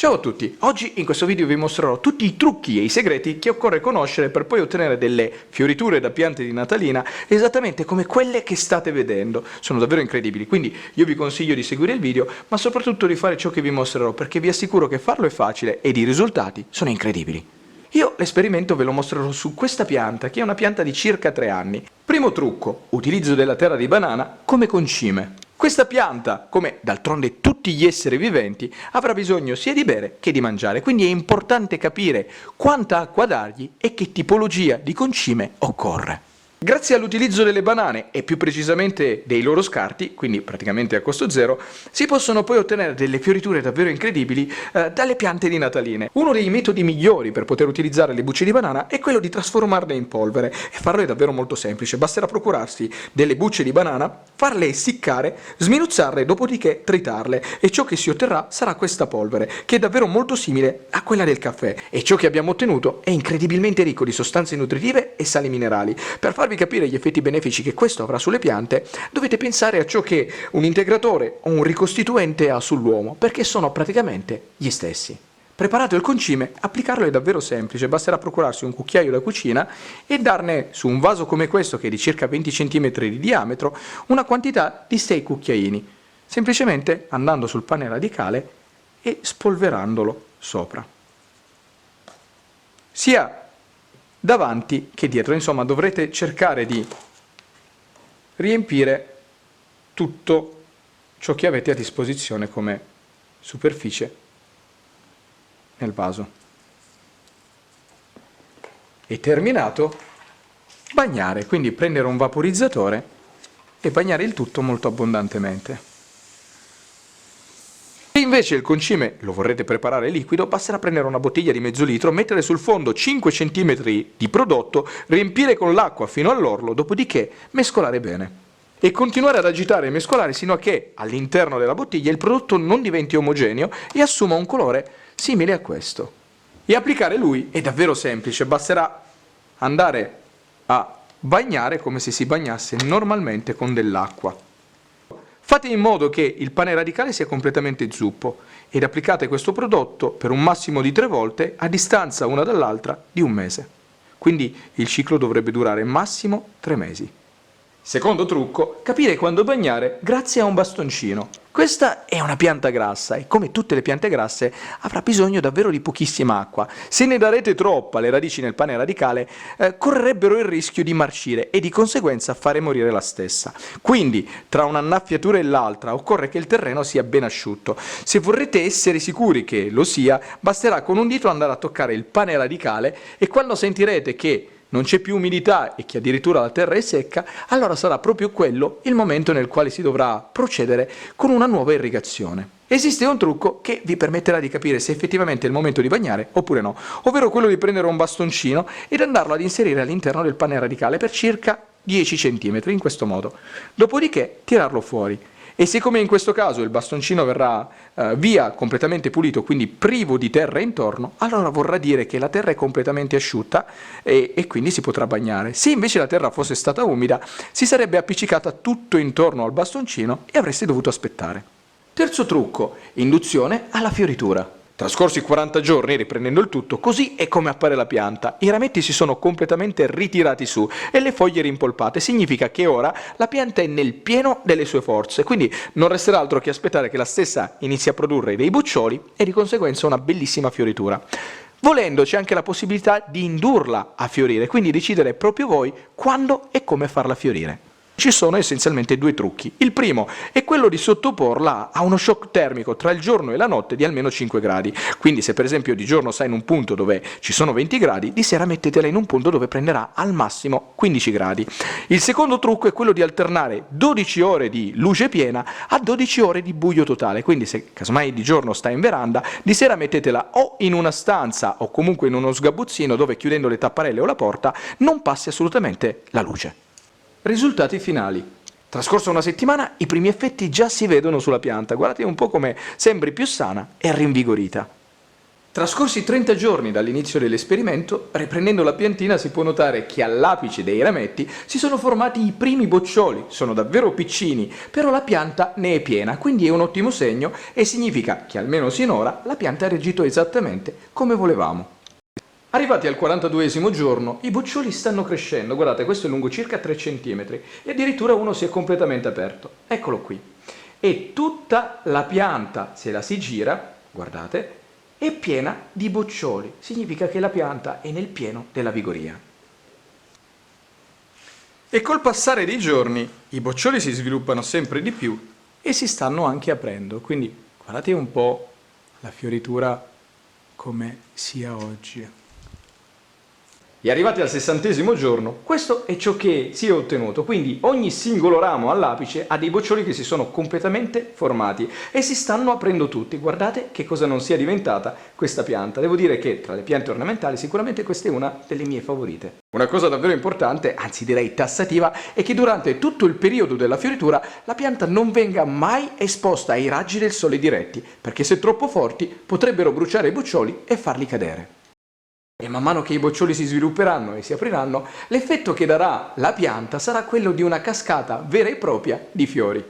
Ciao a tutti, oggi in questo video vi mostrerò tutti i trucchi e i segreti che occorre conoscere per poi ottenere delle fioriture da piante di Natalina esattamente come quelle che state vedendo. Sono davvero incredibili, quindi io vi consiglio di seguire il video, ma soprattutto di fare ciò che vi mostrerò, perché vi assicuro che farlo è facile ed i risultati sono incredibili. Io l'esperimento ve lo mostrerò su questa pianta, che è una pianta di circa 3 anni. Primo trucco, utilizzo della terra di banana come concime. Questa pianta, come d'altronde tutti gli esseri viventi, avrà bisogno sia di bere che di mangiare, quindi è importante capire quanta acqua dargli e che tipologia di concime occorre. Grazie all'utilizzo delle banane e più precisamente dei loro scarti, quindi praticamente a costo zero, si possono poi ottenere delle fioriture davvero incredibili dalle piante di Nataline. Uno dei metodi migliori per poter utilizzare le bucce di banana è quello di trasformarle in polvere, e farlo è davvero molto semplice. Basterà procurarsi delle bucce di banana, farle essiccare, sminuzzarle, dopodiché tritarle, e ciò che si otterrà sarà questa polvere, che è davvero molto simile a quella del caffè, e ciò che abbiamo ottenuto è incredibilmente ricco di sostanze nutritive e sali minerali. Per farvi capire gli effetti benefici che questo avrà sulle piante, dovete pensare a ciò che un integratore o un ricostituente ha sull'uomo, perché sono praticamente gli stessi. Preparato il concime, applicarlo è davvero semplice, basterà procurarsi un cucchiaio da cucina e darne su un vaso come questo, che è di circa 20 cm di diametro, una quantità di 6 cucchiaini, semplicemente andando sul pane radicale e spolverandolo sopra. Sia davanti che dietro, insomma dovrete cercare di riempire tutto ciò che avete a disposizione come superficie nel vaso. E terminato, bagnare, quindi prendere un vaporizzatore e bagnare il tutto molto abbondantemente. Se invece il concime lo vorrete preparare liquido, basterà prendere una bottiglia di mezzo litro, mettere sul fondo 5 cm di prodotto, riempire con l'acqua fino all'orlo, dopodiché mescolare bene. E continuare ad agitare e mescolare sino a che all'interno della bottiglia il prodotto non diventi omogeneo e assuma un colore simile a questo. E applicare lui è davvero semplice, basterà andare a bagnare come se si bagnasse normalmente con dell'acqua. Fate in modo che il pane radicale sia completamente zuppo ed applicate questo prodotto per un massimo di 3 volte a distanza una dall'altra di 1 mese. Quindi il ciclo dovrebbe durare massimo 3 mesi. Secondo trucco, capire quando bagnare grazie a un bastoncino. Questa è una pianta grassa e, come tutte le piante grasse, avrà bisogno davvero di pochissima acqua. Se ne darete troppa alle radici nel pane radicale, correrebbero il rischio di marcire e di conseguenza fare morire la stessa. Quindi, tra un'annaffiatura e l'altra, occorre che il terreno sia ben asciutto. Se vorrete essere sicuri che lo sia, basterà con un dito andare a toccare il pane radicale, e quando sentirete che non c'è più umidità e che addirittura la terra è secca, allora sarà proprio quello il momento nel quale si dovrà procedere con una nuova irrigazione. Esiste un trucco che vi permetterà di capire se effettivamente è il momento di bagnare oppure no, ovvero quello di prendere un bastoncino ed andarlo ad inserire all'interno del pane radicale per circa 10 cm, in questo modo. Dopodiché tirarlo fuori. E siccome in questo caso il bastoncino verrà via completamente pulito, quindi privo di terra intorno, allora vorrà dire che la terra è completamente asciutta e quindi si potrà bagnare. Se invece la terra fosse stata umida, si sarebbe appiccicata tutto intorno al bastoncino e avreste dovuto aspettare. Terzo trucco, induzione alla fioritura. Trascorsi 40 giorni, riprendendo il tutto, così è come appare la pianta. I rametti si sono completamente ritirati su e le foglie rimpolpate. Significa che ora la pianta è nel pieno delle sue forze, quindi non resterà altro che aspettare che la stessa inizi a produrre dei boccioli e di conseguenza una bellissima fioritura. Volendo c'è anche la possibilità di indurla a fiorire, quindi decidere proprio voi quando e come farla fiorire. Ci sono essenzialmente 2 trucchi. Il primo è quello di sottoporla a uno shock termico tra il giorno e la notte di almeno 5 gradi. Quindi se per esempio di giorno sta in un punto dove ci sono 20 gradi, di sera mettetela in un punto dove prenderà al massimo 15 gradi. Il secondo trucco è quello di alternare 12 ore di luce piena a 12 ore di buio totale. Quindi se casomai di giorno sta in veranda, di sera mettetela o in una stanza o comunque in uno sgabuzzino dove, chiudendo le tapparelle o la porta, non passi assolutamente la luce. Risultati finali. Trascorsa una settimana, i primi effetti già si vedono sulla pianta. Guardate un po' come sembri più sana e rinvigorita. Trascorsi 30 giorni dall'inizio dell'esperimento, riprendendo la piantina si può notare che all'apice dei rametti si sono formati i primi boccioli, sono davvero piccini, però la pianta ne è piena, quindi è un ottimo segno e significa che almeno sinora la pianta ha reagito esattamente come volevamo. Arrivati al 42esimo giorno, i boccioli stanno crescendo, guardate, questo è lungo circa 3 cm e addirittura uno si è completamente aperto, eccolo qui. E tutta la pianta, se la si gira, guardate, è piena di boccioli, significa che la pianta è nel pieno della vigoria. E col passare dei giorni i boccioli si sviluppano sempre di più e si stanno anche aprendo, quindi guardate un po' la fioritura come sia oggi. E arrivati al 60esimo giorno, questo è ciò che si è ottenuto, quindi ogni singolo ramo all'apice ha dei boccioli che si sono completamente formati e si stanno aprendo tutti. Guardate che cosa non sia diventata questa pianta. Devo dire che tra le piante ornamentali sicuramente questa è una delle mie favorite. Una cosa davvero importante, anzi direi tassativa, è che durante tutto il periodo della fioritura la pianta non venga mai esposta ai raggi del sole diretti, perché se troppo forti potrebbero bruciare i boccioli e farli cadere. E man mano che i boccioli si svilupperanno e si apriranno, l'effetto che darà la pianta sarà quello di una cascata vera e propria di fiori.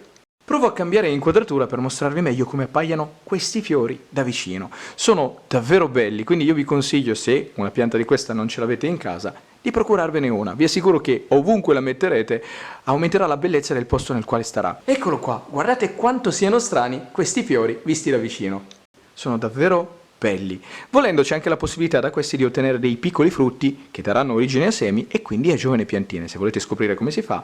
Provo a cambiare inquadratura per mostrarvi meglio come appaiono questi fiori da vicino. Sono davvero belli, quindi io vi consiglio, se una pianta di questa non ce l'avete in casa, di procurarvene una. Vi assicuro che ovunque la metterete aumenterà la bellezza del posto nel quale starà. Eccolo qua, guardate quanto siano strani questi fiori visti da vicino. Sono davvero belli. Volendo c'è anche la possibilità da questi di ottenere dei piccoli frutti che daranno origine a semi e quindi a giovani piantine. Se volete scoprire come si fa,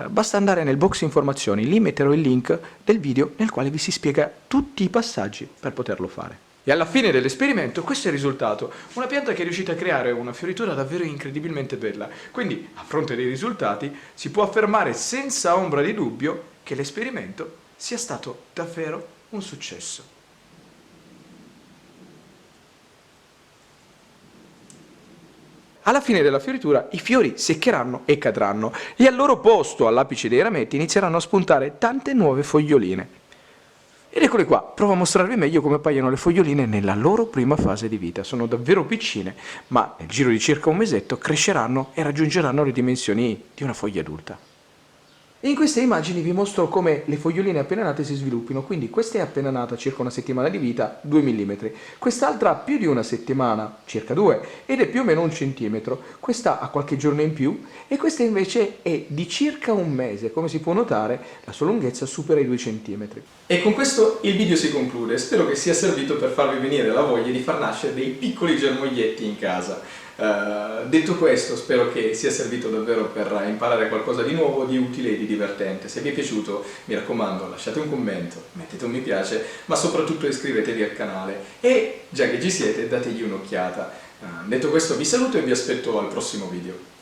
basta andare nel box informazioni, lì metterò il link del video nel quale vi si spiega tutti i passaggi per poterlo fare. E alla fine dell'esperimento questo è il risultato, una pianta che è riuscita a creare una fioritura davvero incredibilmente bella. Quindi, a fronte dei risultati, si può affermare senza ombra di dubbio che l'esperimento sia stato davvero un successo. Alla fine della fioritura i fiori seccheranno e cadranno e al loro posto, all'apice dei rametti, inizieranno a spuntare tante nuove foglioline. Ed eccole qua, provo a mostrarvi meglio come appaiono le foglioline nella loro prima fase di vita. Sono davvero piccine, ma nel giro di circa un mesetto cresceranno e raggiungeranno le dimensioni di una foglia adulta. In queste immagini vi mostro come le foglioline appena nate si sviluppino, quindi questa è appena nata, circa una settimana di vita, 2 mm, quest'altra ha più di una settimana, circa 2, ed è più o meno 1 centimetro, questa ha qualche giorno in più e questa invece è di circa un mese, come si può notare la sua lunghezza supera i 2 cm. E con questo il video si conclude, spero che sia servito per farvi venire la voglia di far nascere dei piccoli germoglietti in casa. Detto questo, spero che sia servito davvero per imparare qualcosa di nuovo, di utile e di divertente. Se vi è piaciuto, mi raccomando, lasciate un commento, mettete un mi piace, ma soprattutto iscrivetevi al canale e, già che ci siete, dategli un'occhiata. Detto questo vi saluto e vi aspetto al prossimo video.